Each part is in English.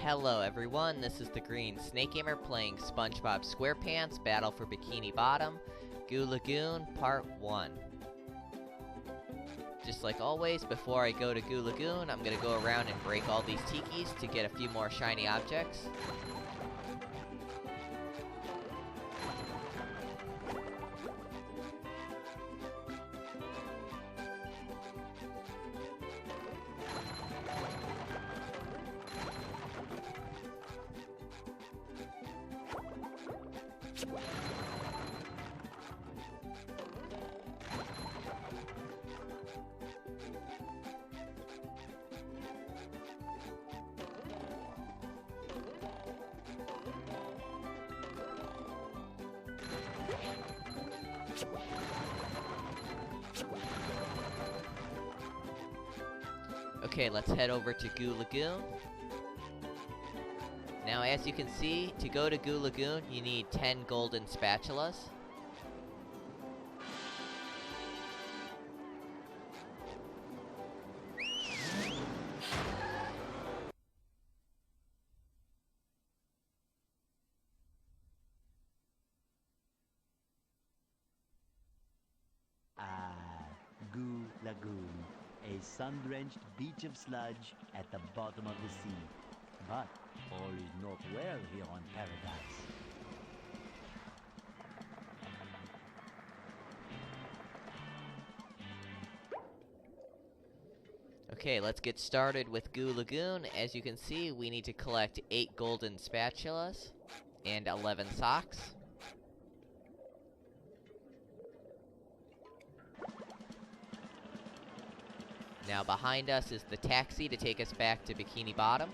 Hello everyone, this is the Green Snake Gamer playing Spongebob Squarepants Battle for Bikini Bottom, Goo Lagoon Part 1. Just like always, before I go to Goo Lagoon, I'm gonna go around and break all these tikis to get a few more shiny objects. Okay, let's head over to Goo Lagoon. Now, as you can see, to go to Goo Lagoon, you need 10 golden spatulas. Goo Lagoon, a sun-drenched beach of sludge at the bottom of the sea. But all is not well here on Paradise. Okay, let's get started with Goo Lagoon. As you can see, we need to collect 8 golden spatulas and 11 socks. Now behind us is the taxi to take us back to Bikini Bottom.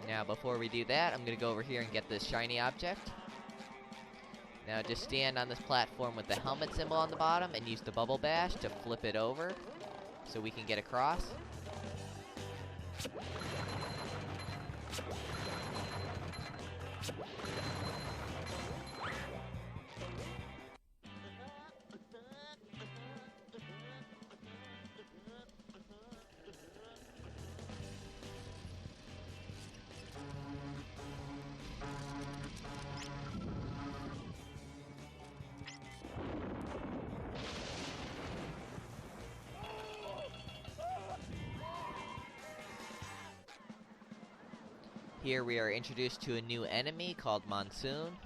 Now before we do that, I'm gonna go over here and get this shiny object. Now just stand on this platform with the helmet symbol on the bottom and use the bubble bash to flip it over so we can get across. Here we are introduced to a new enemy called Monsoon.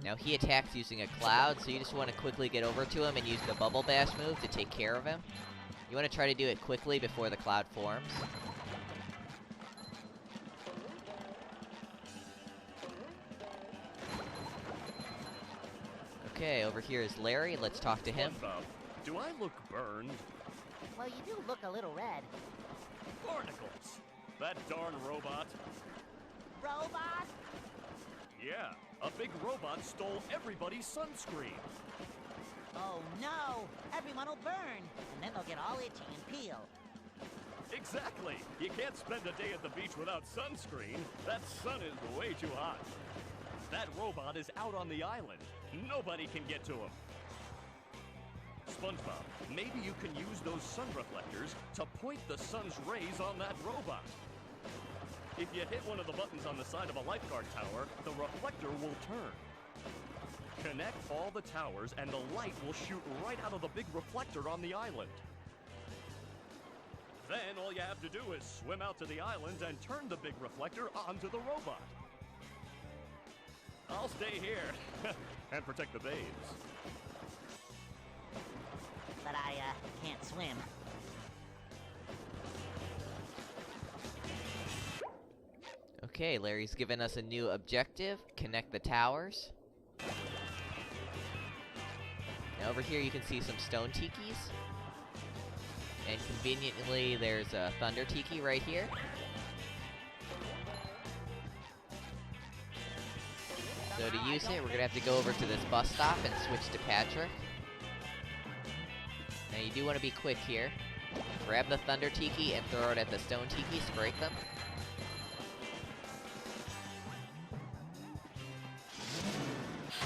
Now he attacks using a cloud, so you just want to quickly get over to him and use the bubble bash move to take care of him. You want to try to do it quickly before the cloud forms. Okay, over here is Larry. Let's talk to him. Spongebob, do I look burned? Well, you do look a little red. Barnacles! That darn robot. Robot? Yeah, a big robot stole everybody's sunscreen. Oh no! Everyone will burn, and then they'll get all itchy and peel. Exactly! You can't spend a day at the beach without sunscreen. That sun is way too hot. That robot is out on the island. Nobody can get to him. Spongebob, maybe you can use those sun reflectors to point the sun's rays on that robot. If you hit one of the buttons on the side of a lifeguard tower, the reflector will turn. Connect all the towers and the light will shoot right out of the big reflector on the island. Then all you have to do is swim out to the island and turn the big reflector onto the robot. I'll stay here and protect the babes. But I, can't swim. Okay, Larry's given us a new objective. Connect the towers. Now over here you can see some stone tikis. And conveniently there's a thunder tiki right here. So to use it, we're gonna have to go over to this bus stop and switch to Patrick. Now you do want to be quick here. Grab the Thunder Tiki and throw it at the Stone Tikis to break them.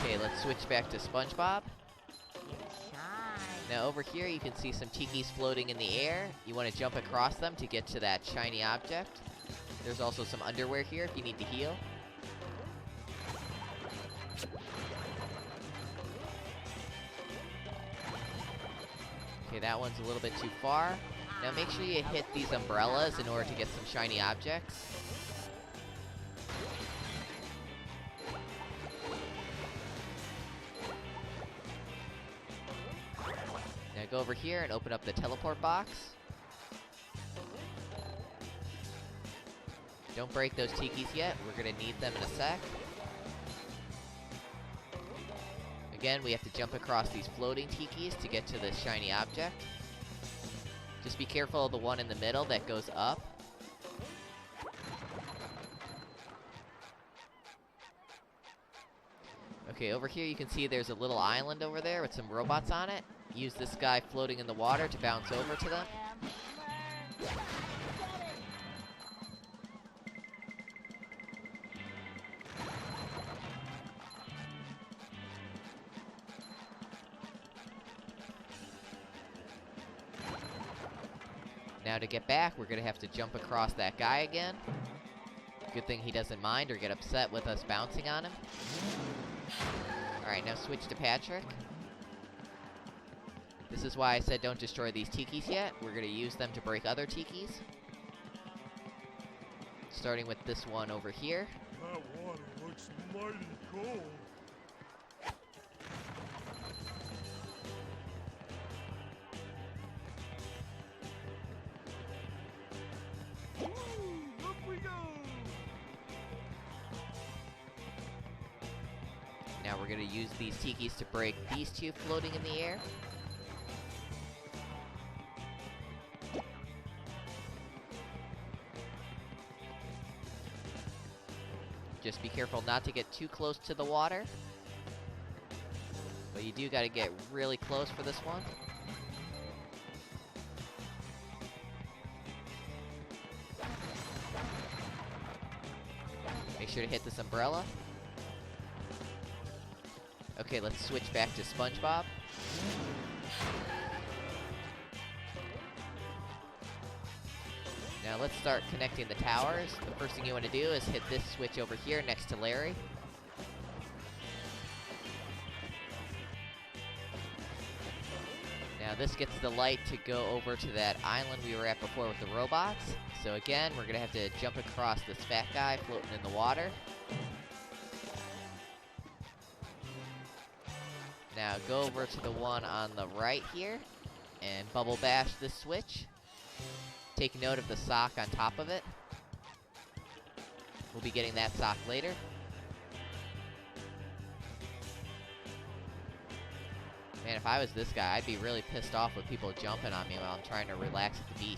Okay, let's switch back to Spongebob. Shine. Now over here you can see some tikis floating in the air. You want to jump across them to get to that shiny object. There's also some underwear here if you need to heal. Okay, that one's a little bit too far. Now make sure you hit these umbrellas in order to get some shiny objects. Now go over here and open up the teleport box. Don't break those tikis yet, we're gonna need them in a sec. Again, we have to jump across these floating tikis to get to this shiny object. Just be careful of the one in the middle that goes up. Okay, over here you can see there's a little island over there with some robots on it. Use this guy floating in the water to bounce over to them. Now to get back, we're gonna have to jump across that guy again. Good thing he doesn't mind or get upset with us bouncing on him. Alright, now switch to Patrick. This is why I said don't destroy these tikis yet. We're gonna use them to break other tikis. Starting with this one over here. That water looks mighty cold. Woo, up we go! Now we're gonna use these tikis to break these two floating in the air. Just be careful not to get too close to the water. But you do gotta get really close for this one. Make sure to hit this umbrella. Okay, let's switch back to Spongebob. Now let's start connecting the towers. The first thing you want to do is hit this switch over here next to Larry. Now this gets the light to go over to that island we were at before with the robots. So again, we're gonna have to jump across this fat guy floating in the water. Now go over to the one on the right here and bubble bash this switch. Take note of the sock on top of it. We'll be getting that sock later. Man, if I was this guy, I'd be really pissed off with people jumping on me while I'm trying to relax at the beach.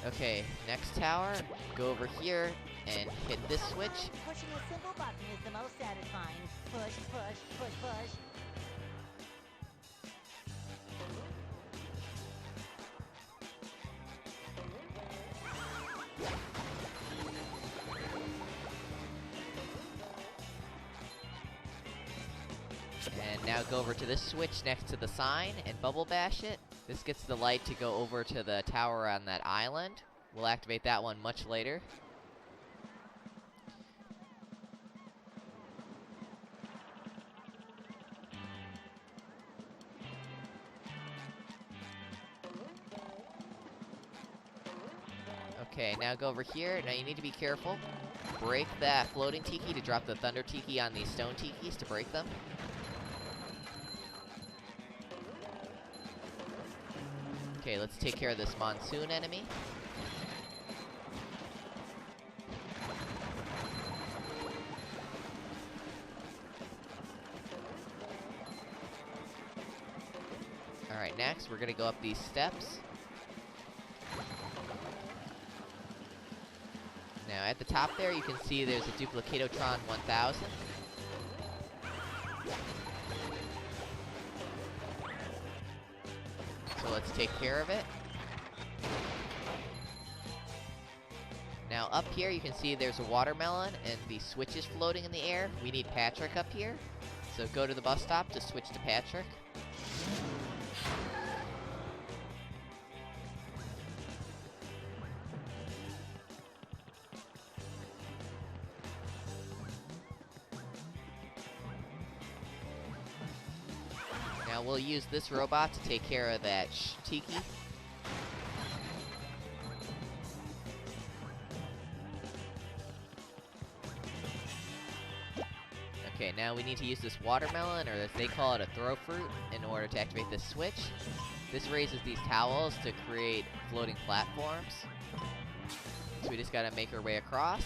Okay, next tower, go over here and hit this switch. Pushing a single button is the most satisfying. Push, push, push, push. And now go over to this switch next to the sign and bubble bash it. This gets the light to go over to the tower on that island. We'll activate that one much later. Okay, now go over here. Now you need to be careful. Break that floating tiki to drop the thunder tiki on these stone tikis to break them. Okay, let's take care of this monsoon enemy. Alright, next we're gonna go up these steps. Now at the top there you can see there's a Duplicatotron 1000. So let's take care of it. Now Now up here you can see there's a watermelon and the switch is floating in the air. We need Patrick up here. So go to the bus stop to switch to Patrick. Now we'll use this robot to take care of that Tiki. Okay, now we need to use this watermelon, or as they call it, a throw fruit, in order to activate this switch. This raises these towels to create floating platforms. So we just gotta make our way across.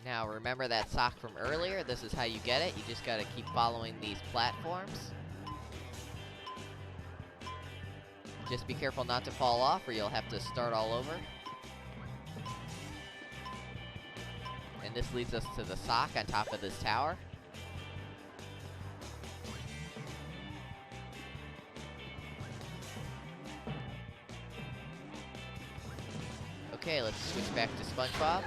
Now remember that sock from earlier? This is how you get it. You just gotta keep following these platforms. Just be careful not to fall off or you'll have to start all over. And this leads us to the sock on top of this tower. Okay, let's switch back to Spongebob.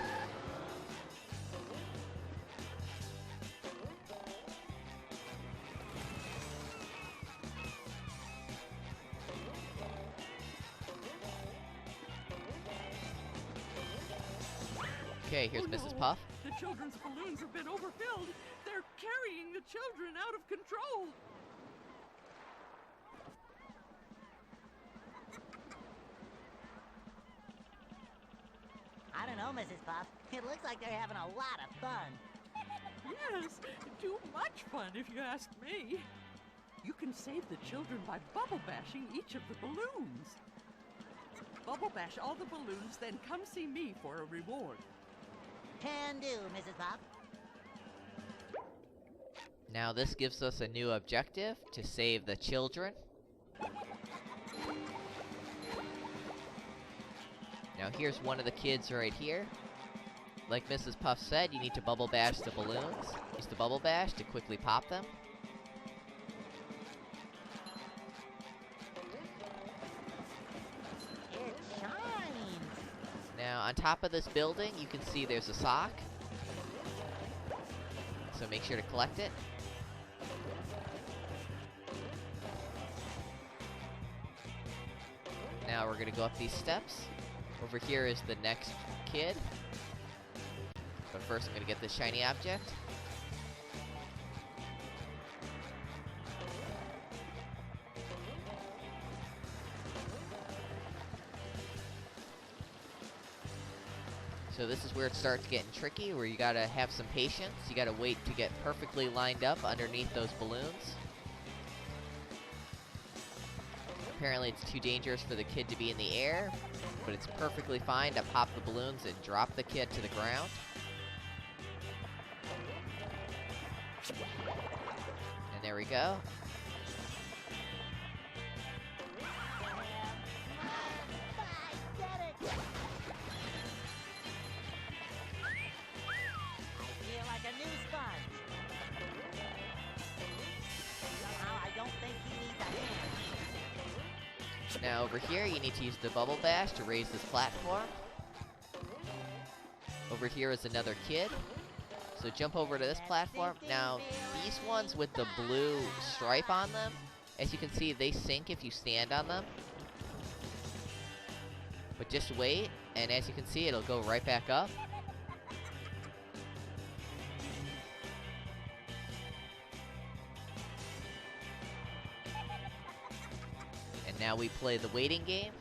Okay, here's Mrs. Puff. The children's balloons have been overfilled. They're carrying the children out of control. I don't know, Mrs. Puff. It looks like they're having a lot of fun. Yes, too much fun if you ask me. You can save the children by bubble bashing each of the balloons. Bubble bash all the balloons, then come see me for a reward. Can do, Mrs. Puff. Now this gives us a new objective to save the children. Now here's one of the kids right here. Like Mrs. Puff said, you need to bubble bash the balloons. Use the bubble bash to quickly pop them. It shines. Now on top of this building, you can see there's a sock. So make sure to collect it. Now we're gonna go up these steps. Over here is the next kid. But first I'm gonna get this shiny object. So this is where it starts getting tricky, where you gotta have some patience. You gotta wait to get perfectly lined up underneath those balloons. Apparently it's too dangerous for the kid to be in the air, but it's perfectly fine to pop the balloons and drop the kid to the ground. And there we go. Now over here, you need to use the bubble bash to raise this platform. Over here is another kid. So jump over to this platform. Now, these ones with the blue stripe on them, as you can see, they sink if you stand on them. But just wait, and as you can see, it'll go right back up. Now we play the waiting game.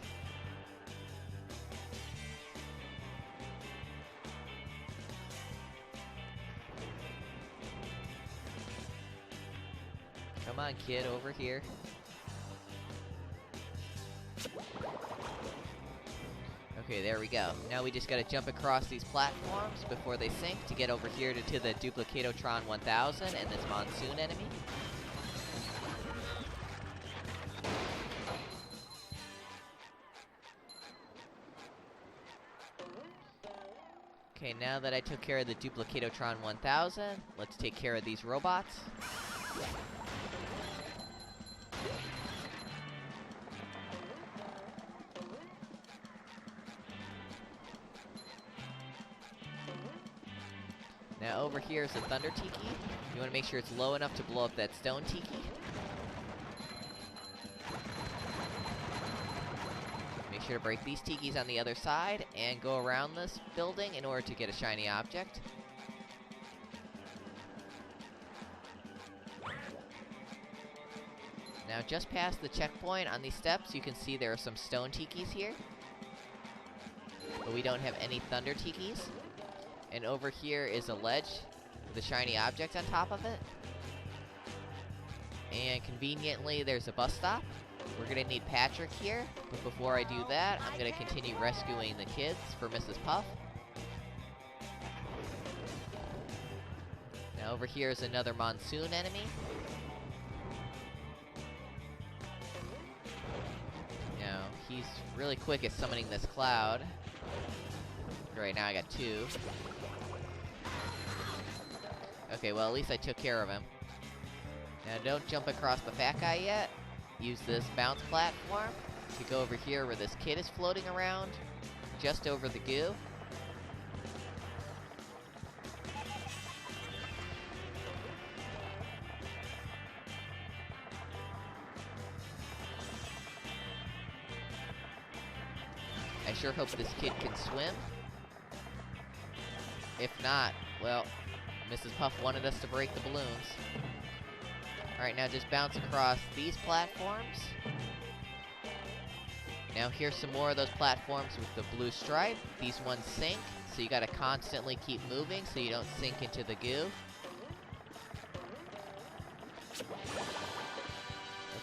Come on, kid, over here. Okay, there we go. Now we just gotta jump across these platforms before they sink to get over here to the Duplicatotron 1000 and this monsoon enemy. Okay, now that I took care of the Duplicatotron 1000, let's take care of these robots. Now over here is the Thunder Tiki. You want to make sure it's low enough to blow up that Stone Tiki. Make sure to break these Tikis on the other side and go around this building in order to get a shiny object. Now just past the checkpoint on these steps, you can see there are some Stone Tikis here. But we don't have any Thunder Tikis. And over here is a ledge with a shiny object on top of it. And conveniently, there's a bus stop. We're gonna need Patrick here, but before I do that, I'm gonna continue rescuing the kids for Mrs. Puff. Now over here is another monsoon enemy. Now, he's really quick at summoning this cloud. Right now I got two. Okay, well at least I took care of him. Now don't jump across the fat guy yet. Use this bounce platform to go over here where this kid is floating around, just over the goo. I sure hope this kid can swim. If not, well, Mrs. Puff wanted us to break the balloons. Alright, now just bounce across these platforms. Now here's some more of those platforms with the blue stripe. These ones sink, so you gotta constantly keep moving so you don't sink into the goo.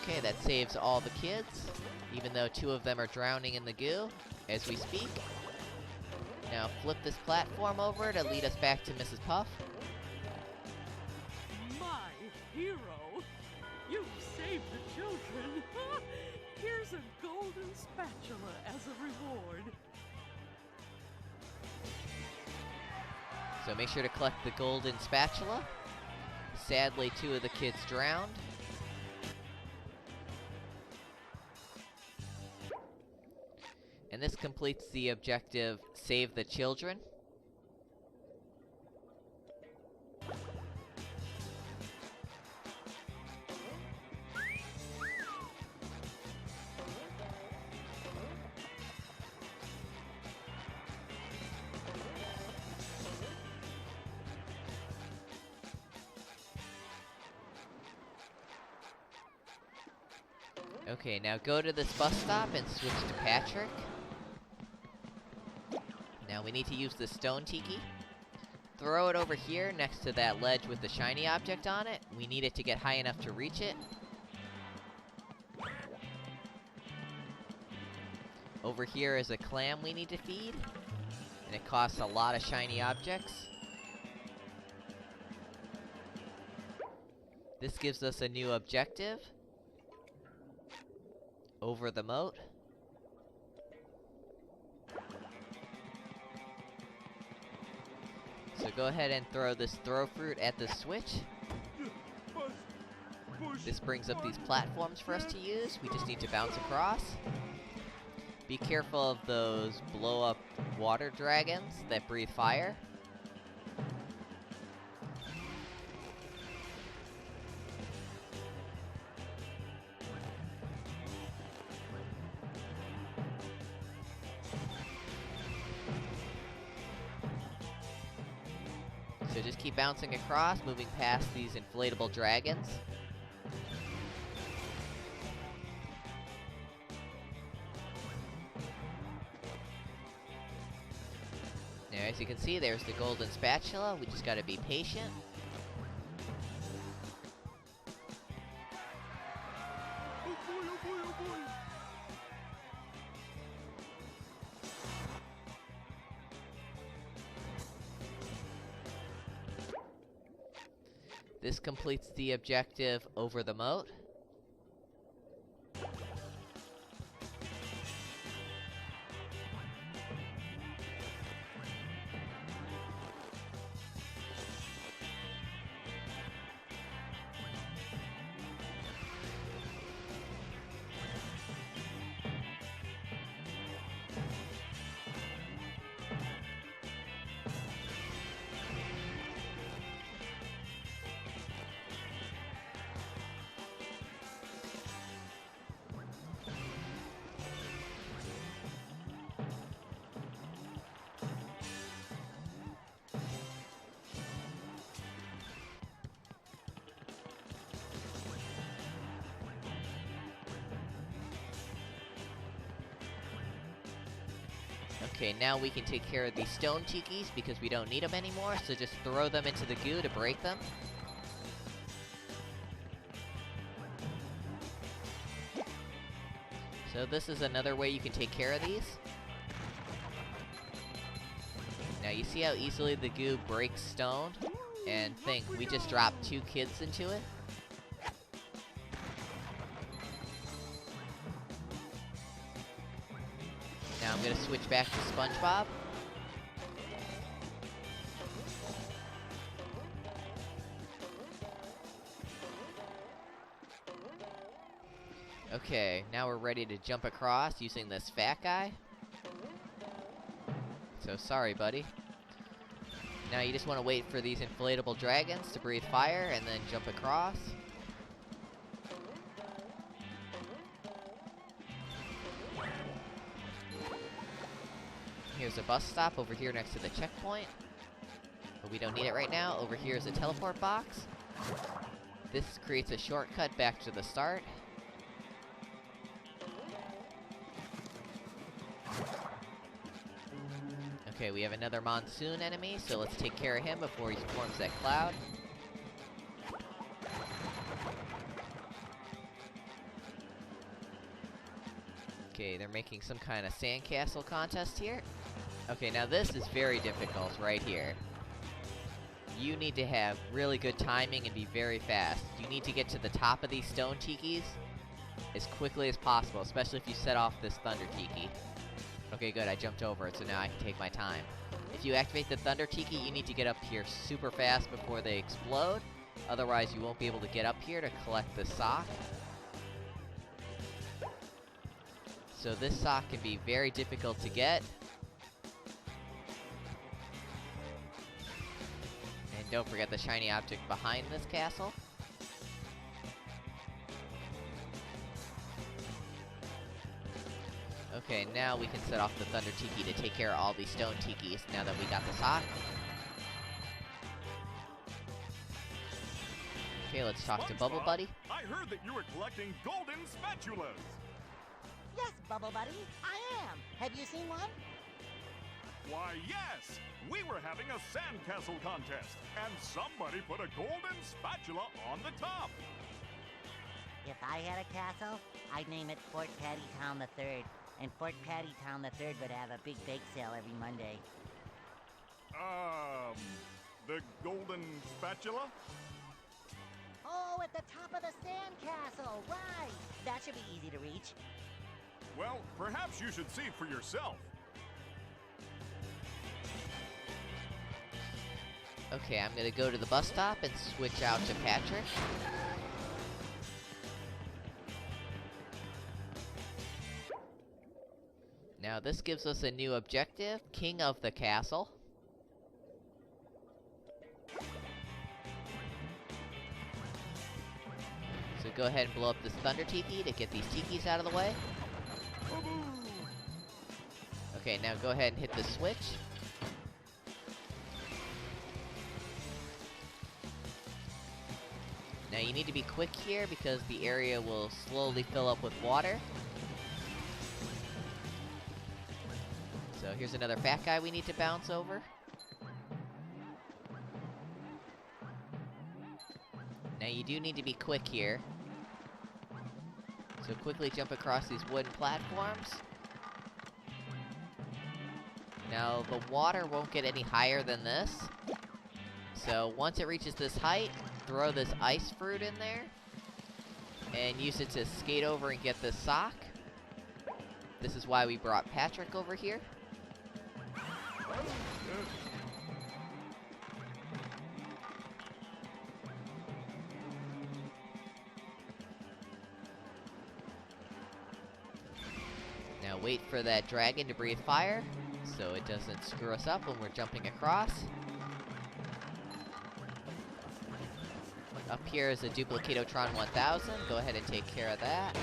Okay, that saves all the kids, even though two of them are drowning in the goo as we speak. Now flip this platform over to lead us back to Mrs. Puff. My hero! You saved the children! Here's a golden spatula as a reward. So make sure to collect the golden spatula. Sadly, two of the kids drowned. And this completes the objective, Save the Children. Okay, now go to this bus stop and switch to Patrick. Now we need to use the Stone Tiki. Throw it over here next to that ledge with the shiny object on it. We need it to get high enough to reach it. Over here is a clam we need to feed. And it costs a lot of shiny objects. This gives us a new objective. Over the moat. So go ahead and throw this throw fruit at the switch. This brings up these platforms for us to use. We just need to bounce across. Be careful of those blow-up water dragons that breathe fire. So just keep bouncing across, moving past these inflatable dragons. Now, as you can see, there's the golden spatula. We just gotta be patient. Oh boy, oh boy, oh boy. This completes the objective over the moat. Okay, now we can take care of these stone tikis because we don't need them anymore, so just throw them into the goo to break them. So this is another way you can take care of these. Now you see how easily the goo breaks stone? And think, we just dropped 2 kids into it. Now I'm gonna switch back to Spongebob. Okay, now we're ready to jump across using this fat guy. So sorry, buddy. Now you just want to wait for these inflatable dragons to breathe fire and then jump across. Here's a bus stop over here next to the checkpoint. But we don't need it right now. Over here is a teleport box. This creates a shortcut back to the start. Okay, we have another monsoon enemy, so let's take care of him before he forms that cloud. Okay, they're making some kind of sandcastle contest here. Okay, now this is very difficult right here. You need to have really good timing and be very fast. You need to get to the top of these stone tikis as quickly as possible, especially if you set off this thunder tiki. Okay, good, I jumped over it, so now I can take my time. If you activate the thunder tiki, you need to get up here super fast before they explode. Otherwise, you won't be able to get up here to collect the sock. So this sock can be very difficult to get. And don't forget the shiny object behind this castle. Okay, now we can set off the thunder tiki to take care of all these stone tikis now that we got the sock. Okay, let's talk to Bubble Buddy. I heard that you were collecting golden spatulas. Yes, Bubble Buddy, I am. Have you seen one? Why, yes! We were having a sandcastle contest, and somebody put a golden spatula on the top. If I had a castle, I'd name it Fort Patty Town III. And Fort Patty Town III would have a big bake sale every Monday. The golden spatula? Oh, at the top of the sandcastle, right! That should be easy to reach. Well, perhaps you should see for yourself. Okay, I'm gonna go to the bus stop and switch out to Patrick. Now this gives us a new objective, King of the Castle. So go ahead and blow up this thunder tiki to get these tikis out of the way. Okay, now go ahead and hit the switch. Now you need to be quick here because the area will slowly fill up with water. So here's another fat guy we need to bounce over. Now you do need to be quick here. So quickly jump across these wooden platforms. Now the water won't get any higher than this. So once it reaches this height, throw this ice fruit in there. And use it to skate over and get this sock. This is why we brought Patrick over here. Now wait for that dragon to breathe fire, so it doesn't screw us up when we're jumping across. Up here is a Duplicatotron 1000, go ahead and take care of that.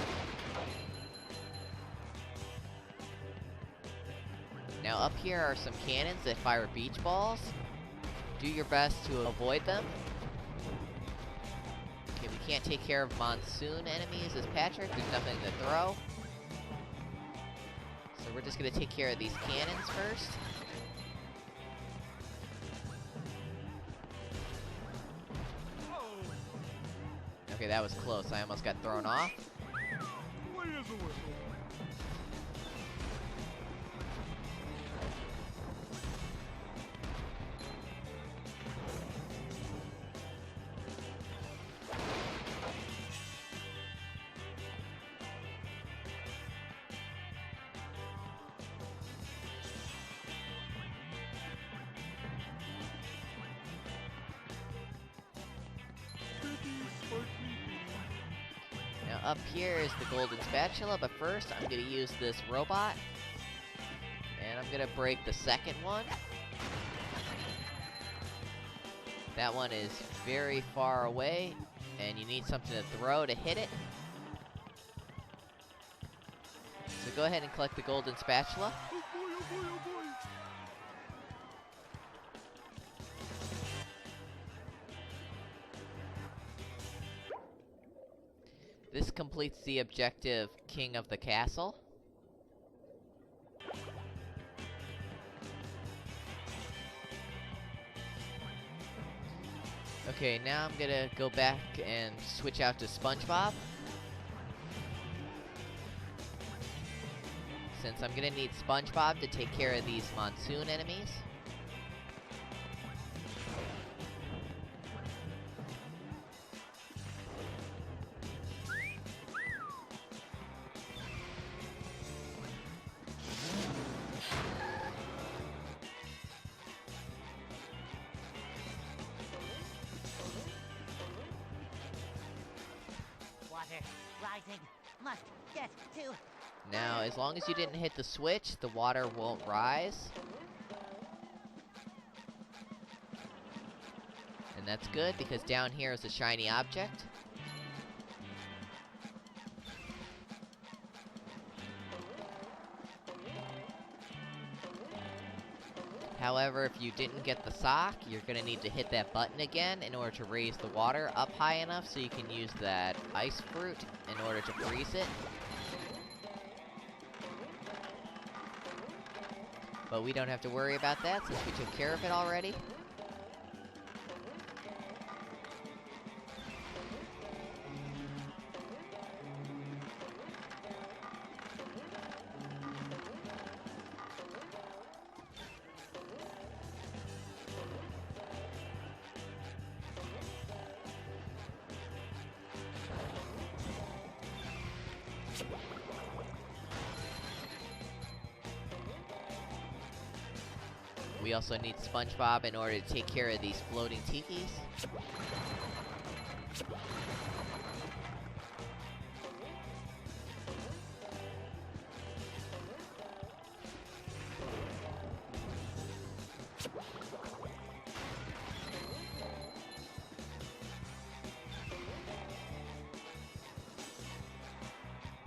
Now up here are some cannons that fire beach balls. Do your best to avoid them. Okay, we can't take care of monsoon enemies as Patrick, there's nothing to throw. So we're we're just gonna take care of these cannons first. Okay, that was close. I almost got thrown off. Clear the way. Now up here is the golden spatula, but first I'm gonna use this robot. And I'm gonna break the second one. That one is very far away, and you need something to throw to hit it. So go ahead and collect the golden spatula. Oh boy, oh boy, oh boy. This completes the objective, King of the Castle. Okay, now I'm gonna go back and switch out to Spongebob. Since I'm gonna need Spongebob to take care of these monsoon enemies. Water rising. Must get to. Now, as long as you didn't hit the switch, the water won't rise. And that's good, because down here is a shiny object. However, if you didn't get the sock, you're gonna need to hit that button again in order to raise the water up high enough so you can use that ice fruit in order to freeze it. But we don't have to worry about that since we took care of it already. We also need Spongebob in order to take care of these floating tikis.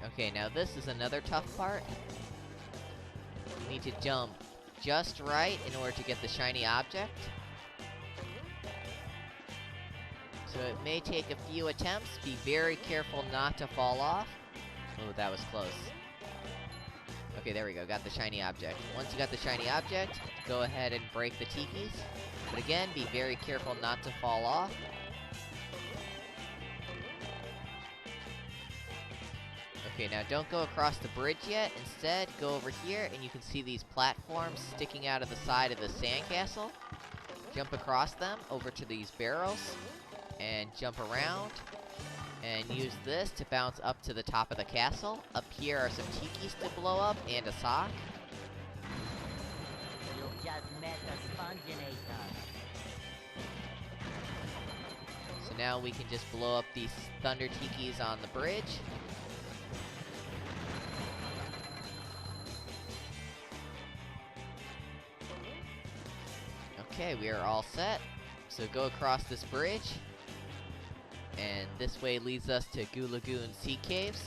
Okay, now this is another tough part. You need to jump just right in order to get the shiny object. So it may take a few attempts. Be very careful not to fall off. Oh, that was close. Okay, there we go. Got the shiny object. Once you got the shiny object, go ahead and break the tikis. But again, be very careful not to fall off. Okay, now don't go across the bridge yet. Instead, go over here and you can see these platforms sticking out of the side of the sandcastle. Jump across them over to these barrels and jump around and use this to bounce up to the top of the castle. Up here are some tikis to blow up and a sock. You just met the Sponginator. So now we can just blow up these thunder tikis on the bridge. Okay, we are all set. So go across this bridge. And this way leads us to Goo Lagoon Sea Caves.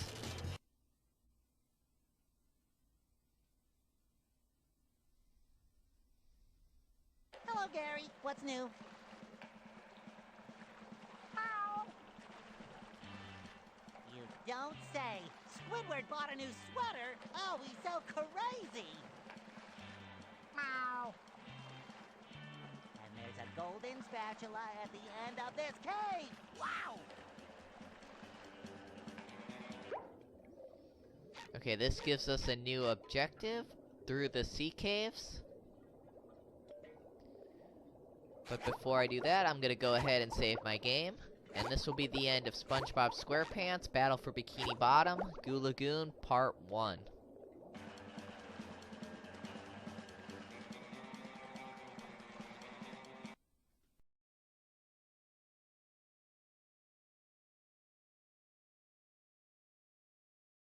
Hello, Gary. What's new? You don't say. Squidward bought a new sweater. Oh, he's so crazy. Meow. And there's a golden spatula at the end of this cave. Wow. Okay, this gives us a new objective through the sea caves. But before I do that, I'm gonna go ahead and save my game. And this will be the end of SpongeBob SquarePants Battle for Bikini Bottom, Goo Lagoon, Part 1.